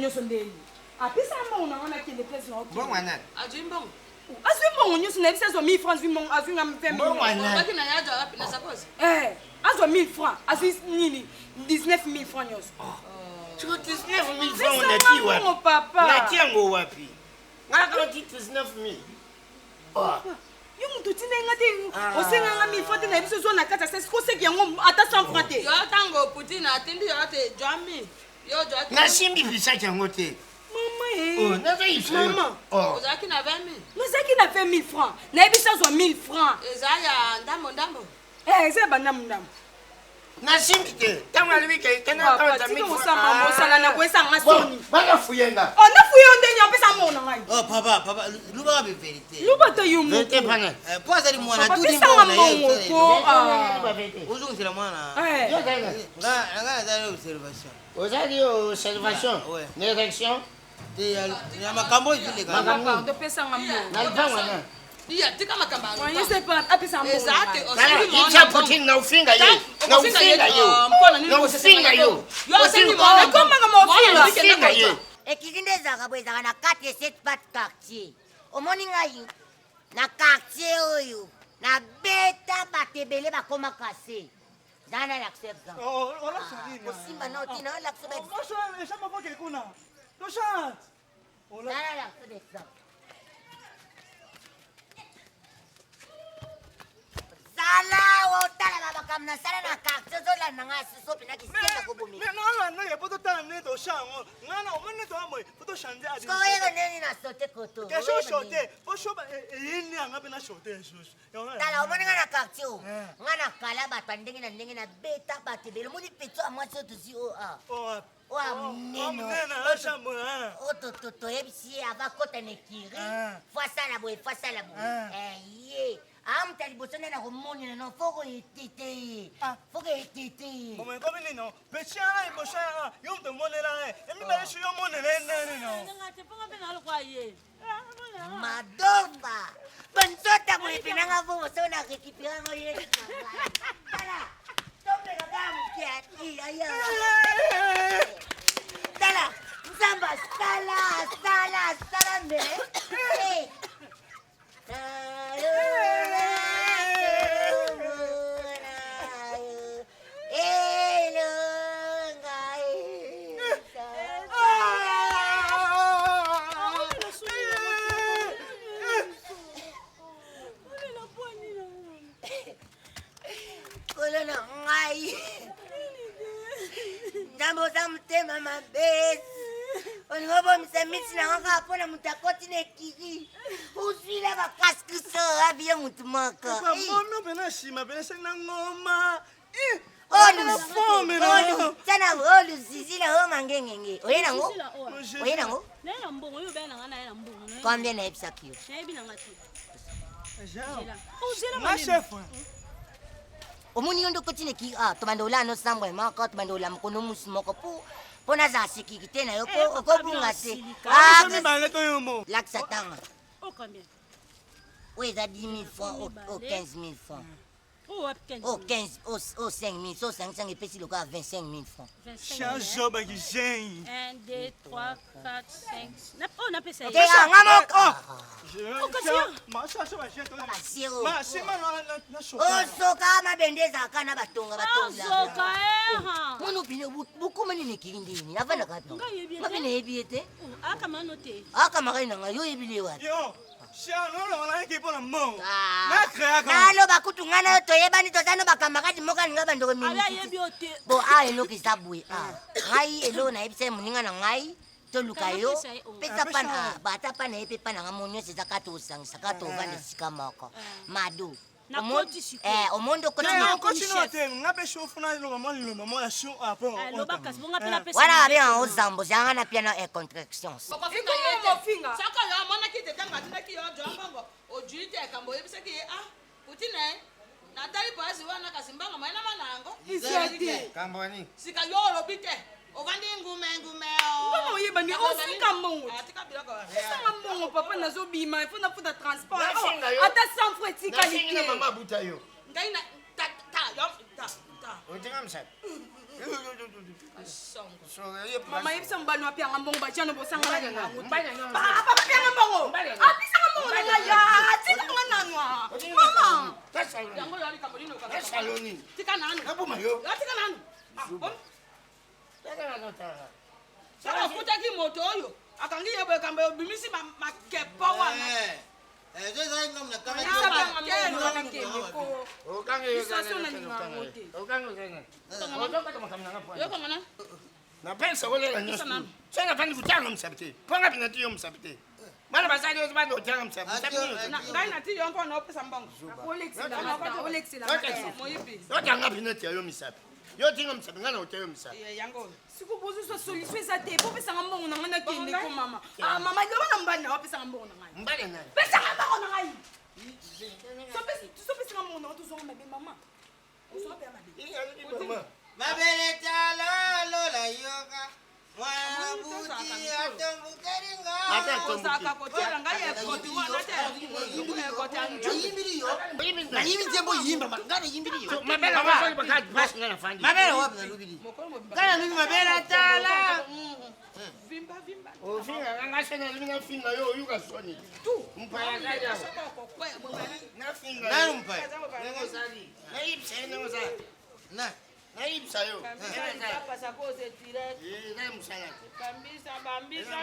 monyo sondeli. Apisa mbongo na wana kile place na. Bon wana. Azwi mbongo. Azwi mbongo nyo sondeli ça 1000 francs azwi mbongo azwi ngam fembe. Bon wana. Baki na yaja wapi na suppose. Azwi 1000 francs azwi nini 19000 francs nyo. Tu 19000 francs unati wapi? Papa. Nati yango wapi? Ngala kama 19000. Yo mutu tine ngati osenga ngami fote na biso zo na kata c'est ko seki yango ata 100 francs te. Yo tango putina atindi yo te jami. Yo jati. Na simbi bisa chango te. Maman naza ife. Maman. Ozaki na 20000. Ozaki na 20000 francs. Na biso zo 1000 francs. Ezaya ndambo. C'est bandam. Na simbi te. Tango alibike kana kama za 1000 francs. Osala na kwesa ngasoni. Bana fuyenga. Na fuyo ndeni apesa mona ngai. Papa, luba be vérité. Luba to yumu. Vérité pana. Poza li mwana Papa, tudi pesa mwana ngamo. Uzungitira mwana. Yo danga. Nga dali observation. Ozali observation. Direction. Ya makambo vile kama. Papa, ndo pesa ngamo. Na lipanga na. Iya tika makamba. Moi c'est pas apesa mona. Exacte. Icha putin na ufinga ye. Na ufinga yo. Na ufinga yo. Yo senti mwana koma ngamo ufinga ye. Ekikindezaka bwezaka na 4 et 7 pat quartier. Omoni ngai na quartier oyo na beta batebele bakoma kase. Dana l'accepte. Osimba na otina l'accepte. Dana l'accepte. Sala otala babakam na sala na quartier zola na ngasi sopi na kisema kubumi. Na poto tala neto shango. Ngana omane to amo poto shanje adi. Ko yego neni na sote koto. Ke shote. O shoba yini angabe na shote shush. Tala omane ngana quartier. Ngana kala batandenge na beta batebele moni peto amwaso tusi o a. O amneno. Nena shambo. O to ebisi avakota nekiri. Fasala boy. Ye. Am tali bosone na komoni na foko etete. Foko etete. Como comme ni no. Pechana ibosha yom to monela e. Emi ba shu yom monela no. Ngate ponga pena alikuwa ye. Madova. Pensota mo ipinanga foko sona kikipira ngo ye. Tala. Tombe kagamu kiati aya. Tala. Msamba sala mbe. Mtema mabesi ongobo msemisi na wanga apona mutakoti nekiri uswila bakaskiso abiye mutumaka Mama bena shima bena sena ngoma. Olu sana olu zizila ho mangengenge oyena ngo Nena mbongo yo bena ngana na mbongo. Combien na epsakio Na ebi na ngati. Ma chef. Omuni yondo kotine ki tomandola no sambwe maka tomandola mkono musmoko pona za sikiki tena yoko bunga se Sami bale to yomo. laksatanga O combien? oui ça 10 000 francs au 15 000 francs O wapi 15? au 15 au 5 000 so 500 et pesi loka 25 000 francs Chanjo ba gijei. 1 2 3 4 5. Na pesa te ngamoko Ma chacho ba jeto. basiro Ma sima na show. osoka mabendeza kana batonga Azoka ha. mono bine bukumani nekirindini avana kato mabine ebiete Aka manote. aka magaina ngayo ebile wapi Yo. Sha no lo na ki pona mo. Na krea ka. nalo bakutungana toyebani tozano bakamakadi moka ninga bandoko mimi Ala yebi ote. bo eloki sabwe ngai elo na ebise muninga na ngai toluka yo pesa pana bata pana epe pana ngamonyo seza kato sangisa kato vande sika moko mado Na koti siko. omondo koti Na ko chino te ngabe show funa lo mama ya show apo. Loba kasi bonga pena pesa. wana bien ozambo zanga na piano contractions Kofinga yete. Saka yo mona kite tanga tinaki yo jombo. Ojulite kambo yebise ki Putine. Natali pasi wana kasimbanga maina manango. Isiati. Kambani. Sika yo lobite. Ovandi ngume Mama oyeba ni osika mbongo. Atika biloko. Sanga mbongo papa nazo bima ifuna futa transport. Nasinga yo. Ata 100 francs tika Na singa mama buta yo. Ngai na Mama yebisa mbali wapi anga mbongo bachano bosanga na ngango. Papa pianga mbongo. Apisa mbongo na ya, tika ngananwa. Mama. Yango yali kambolino kaka. Saloni. Tika nanu. Ngabuma yo. Tika nanu. Tika nanu. Saka kutaki moto oyo. Akangi yebo kambe bimisi makepa wana. Ezali ngam na kama na pensa wala nyosu sana fani kutanga msabite ponga pinati yo msabite bana basali yo bana utanga msabite ngai na ti yo mpo na opesa mbongo Olex la moyibi utanga pinati yo msabi yo tinga msabi ngana utayo msabi yango sikubuza so solution za te po pesa mbongo na ngana kende ko mama mama yo bana mbani na opesa mbongo na ngai mbale na pesa mbongo na ngai so pesa mbongo na to so mabe mama so mabe mabe mabele tala lola yoga mwana buti atombukeringa Osaka kotela ngai ekoti wana te ekoti angi yimbiriyo na yimbi tembo yimba ngana yimbiriyo mabela wasali bakati basi ngana fandi mabele wapi na lubili ngana lubili mabele tala vimba ofinga ngasena linga finga yo yuka soni tu mpaya kaya na finga nani mpaya ngosali na ipse ngosali na naibisa yo pasa kose direct na msala bambisa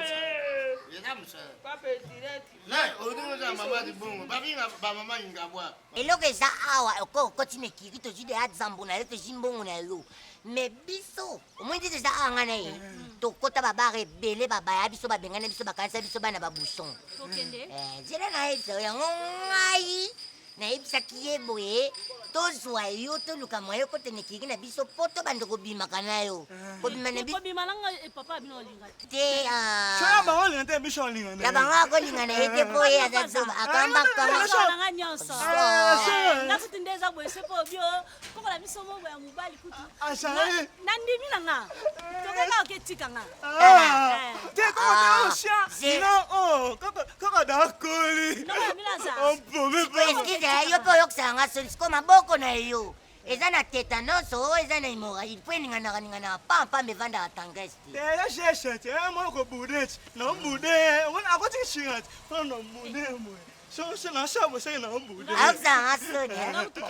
na msala papa direct na odinga mama di bongo babinga ba mama ingabwa eloko eza awa okoti mekiri tozwi ya zambo na yo tozwi mbongo na yo me biso omoi nde eza awa nga na ye tokota babare ebele babaya biso babengana biso bakanisa biso bana babuson nzela nayebisa yango ngai nayebisaki ye boye tozwa yo toluka mwa yo kotenekiri na biso po tobanda kobimaka na yo kobima na biso te Shaya ba olinga te bisho olinga ne. ya bango akolingana ye te po ye azazoba akambakanga nakuti nde eza boye se po bio kokola biso mobo ya mobali kutu Ashari. nandimi na nga tokaka oketika nga Te ko na osha. No kaka da koli. eskiza yo mpe oyokisanga solisiko maboko na yo eza na tetanoso eza na hémorragie po eninganaka pampambe evandaka tangeste Te sheshe te mo bude. No bude. Wona akoti shinga. No bude mo. So na shabo sai na bude. ayokisanga soni eloko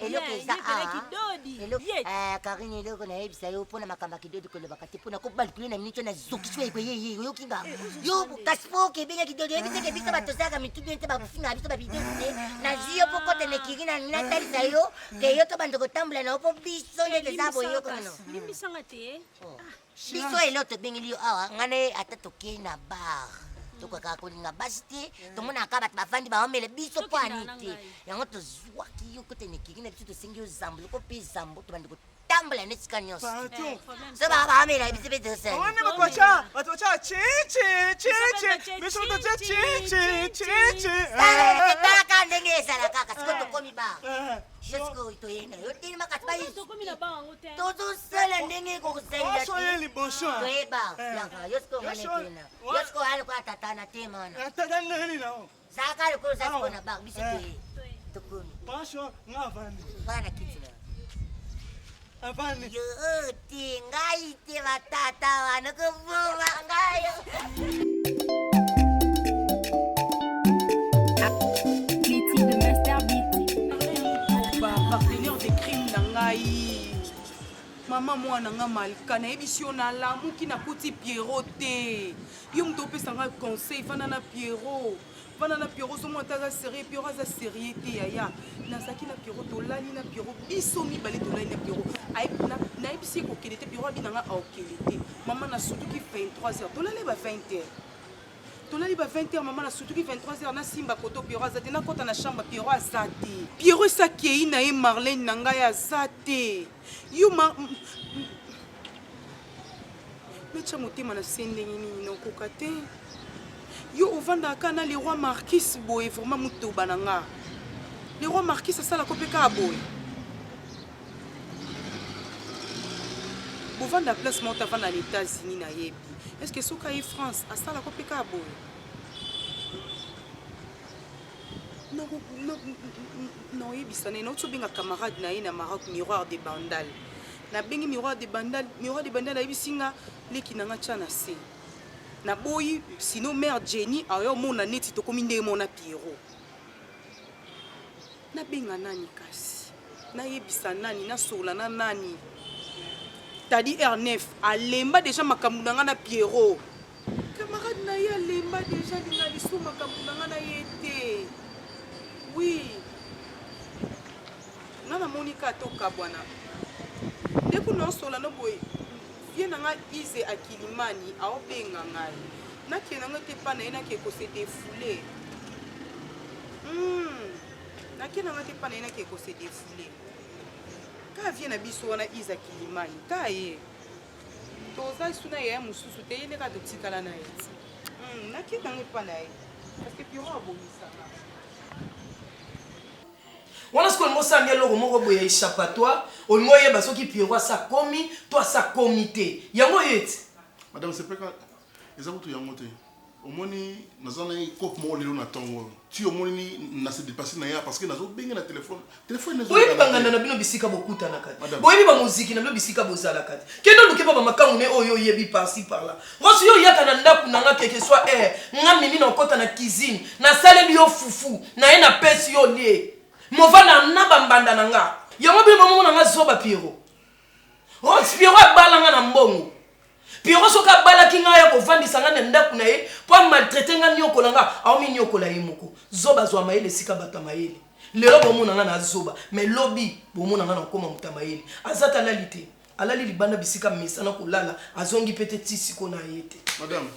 eloko eza awa karine eloko nayebisa yo mpona makambo ya kidodi kolobaka te mpona kobalikule na minitio na zokisi oyekoyeye oyokinga yo kasi po okebenge kidodi oyebiseke biso bato osalaka mitudu ete bafingaka biso babidodi te nazwi yo mpo kotenekiri na natalisa yo ke yo to bando kotambola na yo mpo biso ndete eza boyokano limbisanga te biso elo tobengeli yo awa ngai na ye ata tokei na bar tokaka kolinga basi te tomonaka bato bafandi baomela biso mpo ani te yango tozwaki yo kotenekiri na biso tosengi yo zambo loko mpe zambo tobandi kotambola na esika nyonso so baka baomela biso mpe tosala Wani batocha chichi. Bisho batocha chichi. talaka ndenge ezalaka kasi ko tokomi bar yosko toyenda yo teli makasi bayi tokomi na bango te tozosala ndenge ekokosalela Oso ye libosho. toyeba yaka yosko nganetena yosko aloko atatana te mana Tata nani na. zaka lokolo zasiko na bar biso toye tokomi Pasho ngavani. bana kiti na Avani. yo te ngai te batata wana kobuma ngai partenaire de crime na ngai mama mwana nga malika nayebisi yo nalamuki nakuti piero te yo moto opesa ngai conseil vanda na piero somo ataza serie piero aza serie te yaya nazalaki na piero tolali na piero biso mibale tolali na piero nayebisi ye kokende te piero abina nga aokende te mama nasutuki 23h tolali ba 20h tolali ba 20h mama nasutuki 23h nasimba koto piero aza te nakɔta na chambre piero aza te piero esakei na ye marlene na ngai aza te yo metya motema na se ndenge nini nakoka te yo ovandaka na le roi marquis boye vraiment motoba na nga le roi marquis asalaka mpe kaka boye bovanda place moko avanda na états-unis nayebi est ce que soki aye france asalaka mpe kaka boye naoyebisana ye nauti obenga camarade na ye na Maroc miroir de bandal nabengi miroir de bandal ayebisi nga leki na nga tya na se naboyi sino mare Jenny ayo omona neti tokomi ndenge mona Pierrot nabenga nani kasi nayebisa nani nasola na nani tadi R9 alemba déjà makambo na nga na Pierrot camarade na ye alemba déjà linga liso makambo na nga na ye te oui nga namoni ka tokabwana nde kuna osola no boye vie na nga Ize Akilimani aobenga ngai nakende nanga te mpa na ye nakee kose defule nakende nanga te mpa na ye nakee kose defule ka vie na biso wana Ize Akilimani ka ye toza suna ye ya mosusu te ye nde ka totikala na ye ti nakende nanga mpa na ye parce que Pierrot abomisanga wana sikoyo mosala eloko moko boye échappatoire olingo oyeba soki Pierrot asakomi to asakomi te yango oyo eti madame sepeka eza kutu yango te omoni naza na ye kope moko lelo na ntongo ti omoni nase dépasse na ya parce que nazobenge na telefone boyebi banganda na bino bisika bokutana kati boyebi bamoziki na bino bisika bozala kati kende oluke pa bamakangu ne oyo oyebi parci parla ngosi yo oyaka na ndako na nga keke soit nga mimi na okota na cuisine nasaleli yo fufu na ye napesi yo lie movana na bambanda na nga yango bino bamomona nga zoba Pierrot Pierrot abala nga na mbongo Pierrot soki abalaki ngai ya kovandisa nga na ndako na ye mpo amaltraite nga niokola nga aomi niokola ye moko zoba azwa mayele esika bato ya mayele lelo bomona nga na zoba mais lobi bomona nga na okoma moto ya mayele aza te alali te alali libanda bisika mesana kolala azongi pete ti siko na ye te madame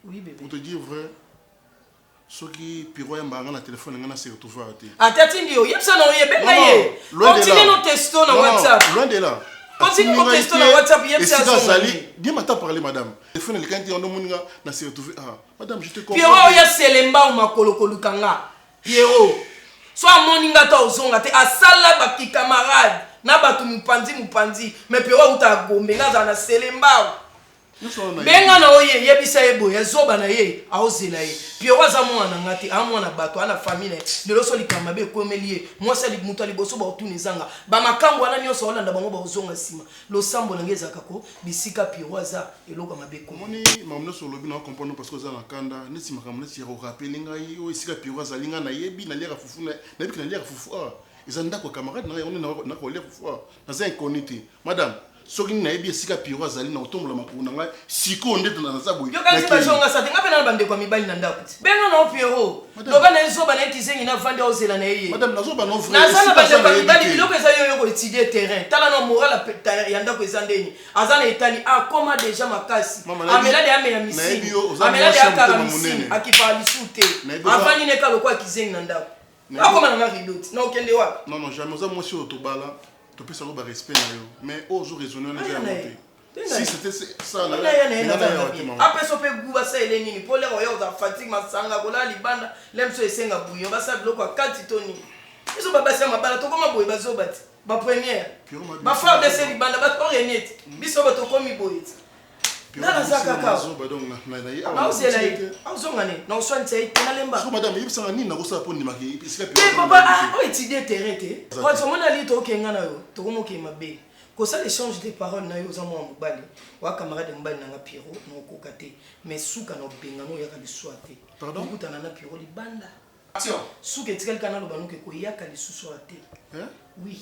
oui bébé pour te dire vrai soki Pierrot yamba nga na telefone nga na se retrouver te atati ndio yebisa na oyebenga ye continue no testo na WhatsApp loin de là continue no testo na WhatsApp yebisa azali bien mata parler madame téléphone le kanti on moninga na se retrouver madame je te comprends Pierrot ya selemba o makolo kolukanga Pierrot so amoninga ta ozonga te asala baki camarade na batu mupanzi mais Pierrot uta gombe nga na selemba benga na oye yebisa ebo ya zoba na ye aozela ye Pierrot aza mwana nga te amwana bato ana famille lelo so likama be komelie mwasa limuta liboso ba otunizanga ba makango ana nyoso olanda bango ba ozonga sima lo sambo na ngeza kako bisika Pierrot aza eloko mabe ko moni mamno so lobi na comprendre parce que za na kanda neti makamna ti ro rappeler ngai o isika Pierrot aza linga na yebi na lera fufu na yebi na lera fufu izanda ko camarade na on na ko lera fufu na za inconnu madame soki na yebi esika Pierrot azali na otombola makulu na ngai siko ndete na zaboyi yo kanisi bazonga sate ngape na bande kwa mibali na ndako benga na Pierrot loba na ezoba na etizengi na vande ozela na yeye madame nazoba no vrai nazana bande kwa mibali biloko eza yo ko étudier terrain tala na moral ya ndako eza ndeni azana etali akoma déjà makasi amela de ame ya misini amela de akala misini akipali sute avani ne kalo kwa kizengi na ndako akoma na ridoti na okende wapi non jamais oza mwasi oyo tobala topesa ngo ba respect na yo mais ozo raisonner na ya monter si c'était ça là après so pe guba sa eleni ni pole oyo za fatigue masanga kola libanda lemso esenga bouillon basa biloko 4 toni iso baba sa mabala to koma boye bazobati ba première ba frère de ce libanda ba orienté biso ba to komi boye nana za kaka zoba donc na auzela ye auzongane na oswantse ite na lemba so madame yebisanga nini na kosa po ndima ki isika Pierrot papa o étudier terrain te kwa somona li to kenga na yo to komo ke mabe ko ça l'échange de paroles na yo za mo mobali wa camarade mbali na nga Pierrot no koka te mais suka no benga no yaka liswate pardon kutana na Pierrot libanda action suka etikali kana lo banuke ko yaka lisusu ate oui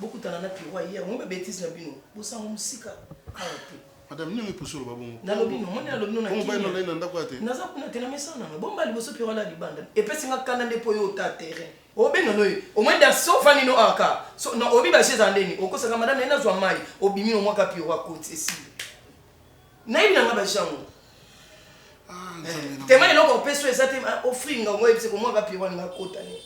beaucoup tana na Pierrot hier mo ba bêtise na bino bosango musika ate madame nini pour sur le babon na lobino moni na lobino na ki on va na ndako ate naza kuna tena mesana bomba liboso Pierrot la libanda et pesi nga kanda nde po yo ta terrain obenga noyo au moins dans sofa nino aka so na obi ba chez andeni okosaka madame na zwa mai obimi no mwaka Pierrot akoti esi na ibi na nga ba jango tema eloko peso ezate offrir nga ngoye bise ko mwaka Pierrot nga kota ni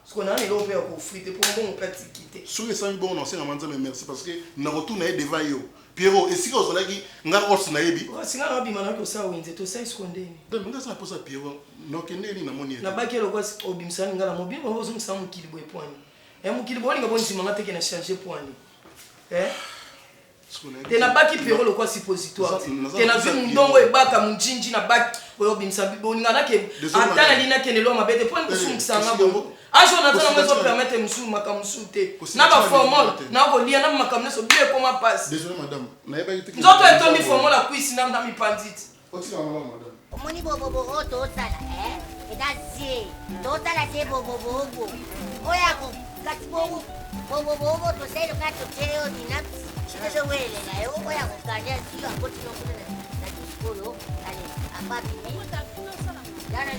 siko na eloko pe ko offrir te pour bon pratique so que ça bon on sait manza mais merci parce que na retour na devant yo Pierrot esika ozalaki nga os na yebi singa na bima na ko sa wenze to sai skondeni donc nga sa posa Pierrot no kendeli na moni na bakelo ko obimsani ngala mobile bo zo msamu kilibo epwani mukilibo linga bonzi manga teke na changer pwani te nabaki Pierrot le quoi suppositoire te nazwi mundongo ebaka munjinji nabaki oyobimisa bolinganake ata nalinaki nelo mabe te mpo nikosungisa bongo ajo naza nango ezopermettre mosusu makambo mosusu te na baformole nakolia na makambo nyonso bile ekoma pasi nzoto etondi formole akwisi na mipanditi omoni bobobo tozala eza zie tozala te bobobobo oyako kasi bobobobo tosaile kaka toteyo nina tozowelela yo oyako kanya zio akotinokuna na diskolo ale apabimi dana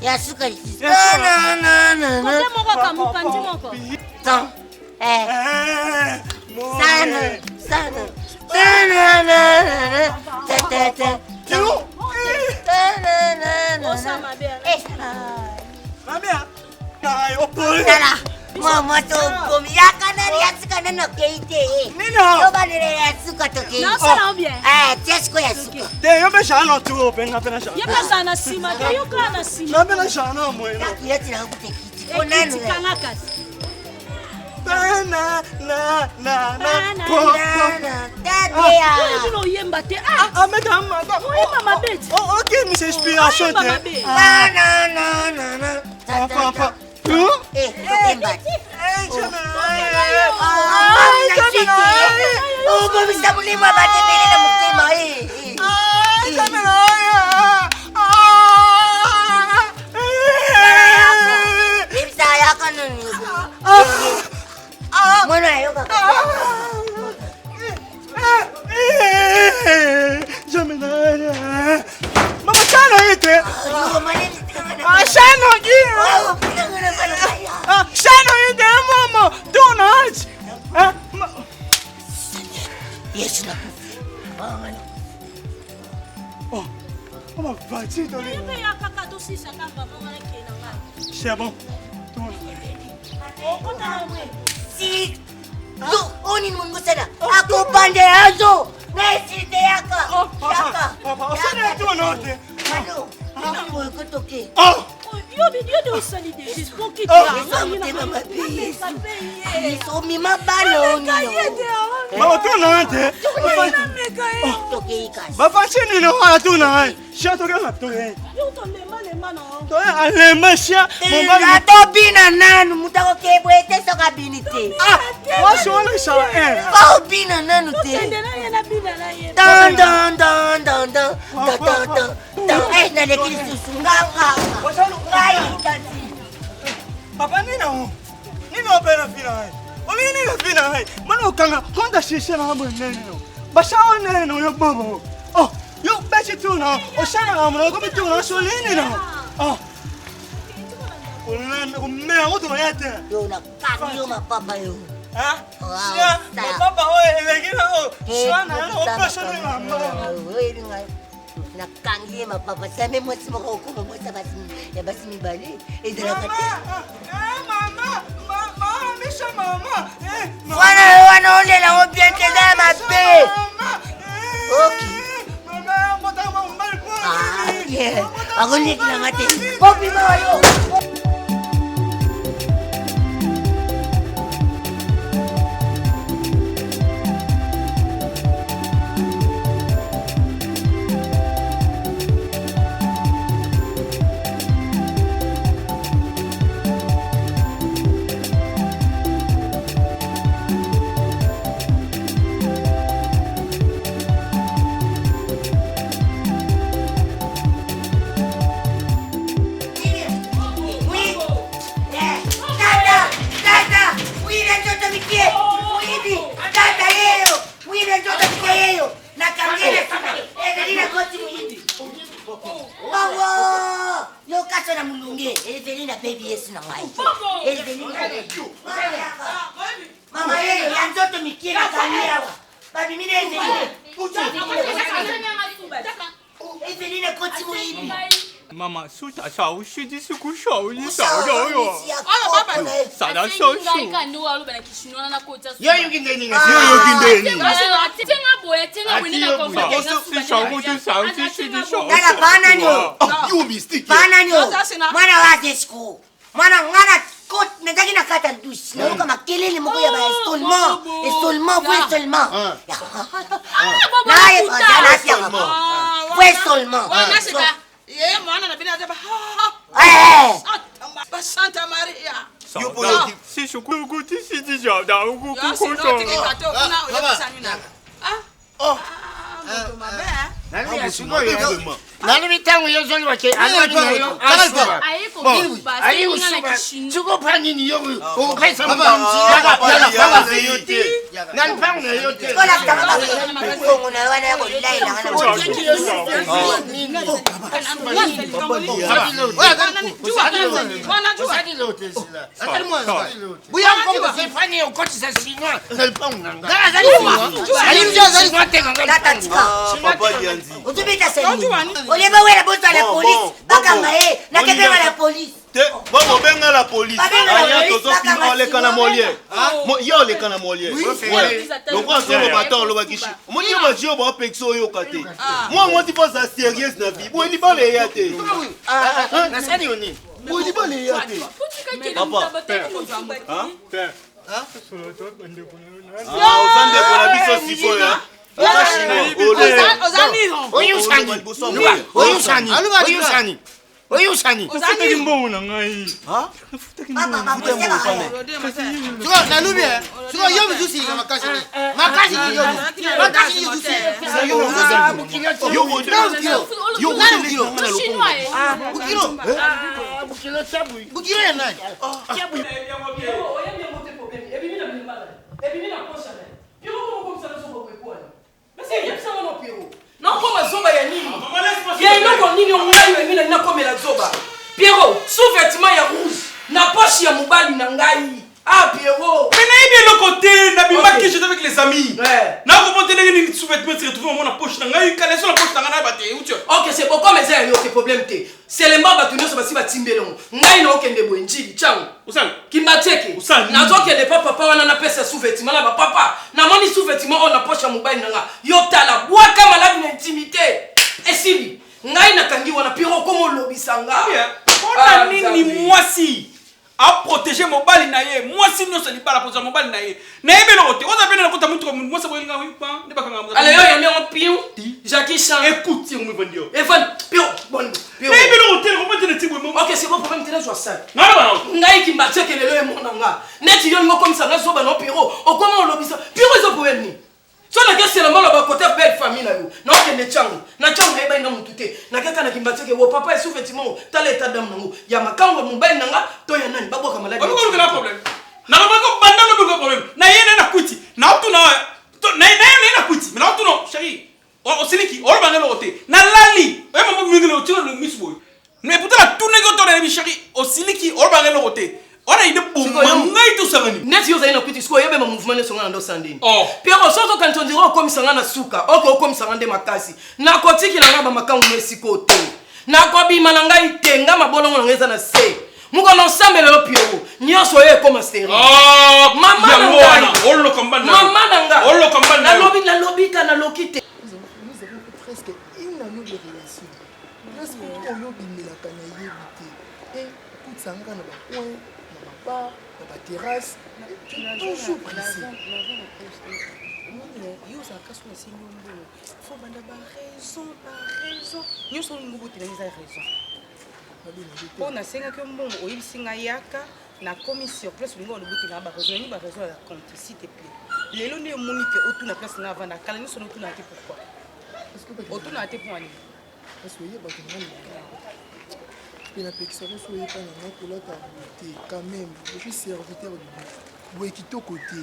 Yasuka Mama to kom ya kana Yasuka na keite. Yo balere Yasuka to keite. Non, ça va bien. Tiasko Yasuka. Te yo be shana tu open na pena shana. Ye pesa na sima, te yo kana sima. Na pena shana mo eno. Yakira tina kutekiti. Konani kana kasi. Na. Yo no yemba te. Ah, madame. Oui, mama bête. Oh, OK, mais c'est inspiration te. Na. Papa. C'est bon. Si oni mungu sana akupande yazo nesite yaka Papa, osana tu note. Mano mano kutoke Yo bidio de solide, j'espère que tu as so mi mabalo ni Mama tu note. toke ikas Papa chini no ha tu na. Sha to ga to e. Yo to le mano. To ale masha. Mama to bina nanu mutako kebwete soka binite Washona sha Ba bina nanu te Ndena yena bina na ye. dan na lekili susunganga ngai tati Papa nino pera fina. Olini na fina. Mano kanga konta shisha na mo neno. Bashawa neno yo bobo. Oh, yo bechi tu na. Oshana na mo ko bitu na solini na. Oh. Olena ko me ngo to yate. yo na kani yo mapapa yo Ah? Sia, papa oye legina o. Shana no pesa na mama. na kangi mapapa same mwasi moko ko mwasi basi mibale edala kate Mama, misha mama. wana olela obiente da mabe Mama. Okay. Mama, bota mama te. Akolekilanga te. Bobima yo. Mama, suta sao shidi siku shao ni sao yo. Sana so shu. Yo yungindeni nga. Yo yungindeni. Si shao go tu sao si shidi shao. Dala bana nyo. You mistake. Bana nyo. Mwana wa desko. Mwana ngana kot nadagi nakata dus. Na uka makelele mo kuya ba estolma. Estolma fue estolma. Na ye bana siya mo. Fue estolma. Ye mwana na bina deba. Santa Maria. Yo polo si shuku go ti si di ja da ku ku ko so. Nani mitangu yo zoli wake. Ayo suba. Suko pani ni yo. O kaisa mbanzi. Nani pangu na yote. Kola kama kongo na wana yako laila Bon, benga la police. Aya toto kino le kana molie. Yo le kana molie. Donc on se rebattant le bakishi. Moi yo ba jio ba pexo yo kate. Moi tu penses à sérieux na vie. Moi li ba le yate. Na sani oni. Moi li ba le yate. Papa. Hein? Osande pour la biso sifo ya. Oyusani. Ufutaki mbongo na ngai. Ha? Ufutaki mbongo. Suko nalubi eh. Suko yo mzusi na makasi. Makasi yo. Makasi yo mzusi. Yo Bukilo chabu. Bukilo ya nani? Chabu. nakoma zoba ya nini ya inoko nini ongai wengine nakomela zoba Pierrot sous-vêtement ya rouge na poche ya mobali na ngai Pierrot mais nayebi eloko te nabimaki j'étais avec les amis nakomonte ndenge nini sous-vêtement se retrouve mo na poche na ngai kaleso na poche na ngai na bate uti ok c'est bon comme ça yo c'est problème te c'est les membres bato nyonso basi batimbelongo ngai na okende boye njili chango usani kimbateke nazokende pa papa wana napesa sous-vêtement na bapapa namoni sous-vêtement oyo na poche ya mobali na nga yo tala bwaka malabi na intimité esili ngai nakangi wana Pierrot komo lobisa nga mpona nini mwasi aprotéger mobali na ye mwasi nyonso libala poza mobali na ye nayebi eloko te oza pene nakota mutuka mwasi boyelinga wipa nde bakanga ale yo yamiongo pion Jackie Chan écoute yango mivandi yo Evan Pierrot bon nayebi eloko te nakomate na tibo ok c'est bon problème tena joa sale nalobana ngai kimbateke lelo emona nga neti yo ningo komisa nga zoba no Pierrot okoma olobisa Pierrot ezo problème ni sona ke seulement la côté belle famille na yo na okende chango na chango eba ina mutu te na kaka na kimbateke wo papa esu effectivement tala état d'âme nango ya makango mobali nanga to ya nani baboka maladi ko ko la problème na ko banda no ko problème na yena na kuti na otu na kuti mais na otu no chérie o siliki o banga lo te na lali e mama mingelo tu le misboy mais pourtant la tourner ko to na bi chérie o siliki o banga lo te on a idée pour ngai tout ça venu net yo zaina kuti sko yebe ma mouvement ne songa ndo sandini Pierrot sozo quand on dira comme sanga na suka oko comme sanga nde makasi na kotiki na ngaba makangu mesiko te na ko bima na ngai tenga mabolongo na ngeza na se muko na ensemble le Pierrot nyonso ye comme stéréo mama na ngai ollo kombana mama na ngai ollo kombana na lobi kana lokite nous avons presque une année de relation respect oyo bimelaka na yebi te e kutisanga na bacoin na babar na baterrasse toujours pressé yo ozalaka so nasengi ombongo fo banda baraison nyonso olingi obotelanga eza raison mpo nasengaki ombongo oyebisi ngai yaka nakomi sur place olingi olobotelanga baraison nani baraison ya compte s'il te plaît lelo nde omoni ke otuna place nga avanda kala nyonso na otunaka te pourquoi otunaka te mpo ani parce que oyebaka nanga mpe napekisaka so oyeba nanga kolata te quand même epuis serviteur de boye kitoko te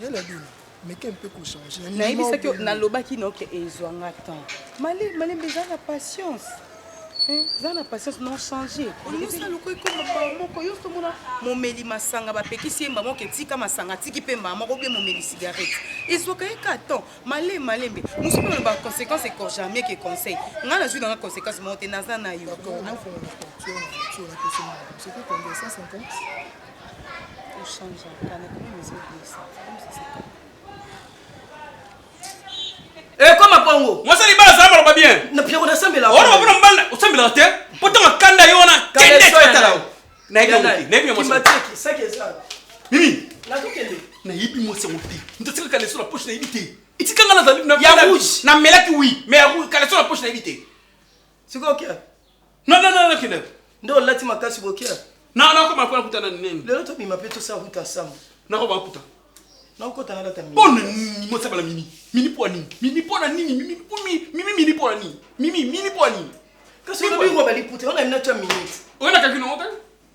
yala bino meke mpe kochange nayebisaki nalobaki noke ezwanga temps malembe eza na patience eza na patience non change olingi osala loko ekoma mbaa moko yo tomona momeli masanga bapekisi ye mbaa moko etika masanga atiki mpe mbaa moko obie momeli cigarette ezwaka ye ka temps malembe mosu mpe na baconséquence ecorjamie ke conseil ngai nazwi nanga conséquence moko te naza na yo Comme Pongo. Moi, c'est les balles, ça va bien. Na Pierrot na sambela. On va prendre balle, on sambela te. Pourtant kanda yo na kende kata. Na yego moi. Ça qui est ça. Mimi. Na to kende. Na yibi moi c'est monté. Ndotsika kale sur la poche na yibité. Itikanga na zali na ya rouge. Na melaki oui, mais ya rouge kale sur la poche na yibité. C'est quoi OK? Non kende. Ndo lati makasi bokia. Non comme kwa kutana nini. Lelo to bima peto sa ruta sam. Na ko ba kuta. Na ko tana data mimi. Bon mo sabala mimi. Mini po nini? Mini po na nini? Mini po na nini? Mini po nini? Kasi on bi robali puté, on a une autre minute. On a quelqu'un en hôtel?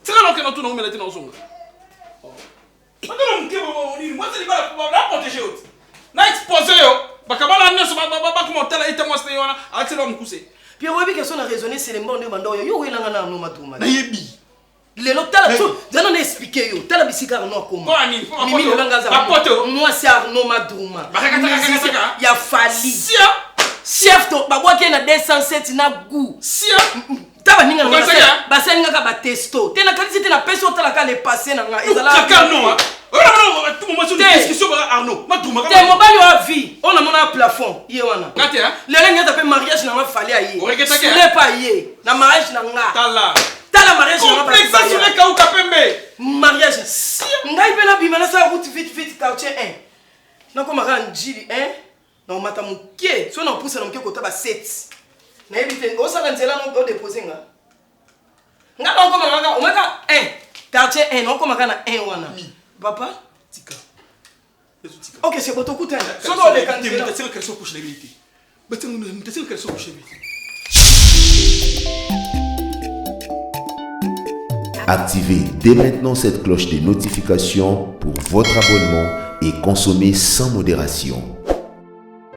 C'est là que nous mettons dans son. On nini? Moi c'est la protéger autre. Na exposer yo. Bakabala nyoso ba comment tala ite moi c'est yona, atelo mkuse. Puis obi que son a raisonné c'est le monde bando yo welanga na no matuma. Na yebi. Lelo tala tout, dana na expliquer yo. Tala bisika no akoma. Quoi ni? Mimi olanga za. Moi c'est Arnaud Maduma. Ya Fali. Chef to babwaki na 207 na goût. Sia. Taba ninga na basa ninga ka ba testo. Tena kalisi tena peso tala ka le passer na nga ezala. Kaka non. Oh tout moment sur discussion ba Arnaud. Maduma. Te mobali wa vie. On a mona plafond. Ye wana. Ngate hein? Lele ngata pe mariage na nga Fali aye. Ce n'est pas ye. Na mariage na nga. Tala mariage na nga. Complexe sur le ka ukapembe. Mariage. Ngai pe na bimana sa route vite quartier 1. Na ko maka njili 1. Na mata muke. So na pousse na muke kota ba 7. Na ebite o sala nzela no o déposer nga. Nga ba ko maka o maka 1. Quartier 1 no ko maka na 1 wana. Papa tika. OK, c'est bon to kuta. So do le kan nzela. C'est le question couche la vérité. C'est le question couche la vérité. Activez dès maintenant cette cloche de notification pour votre abonnement et consommez sans modération.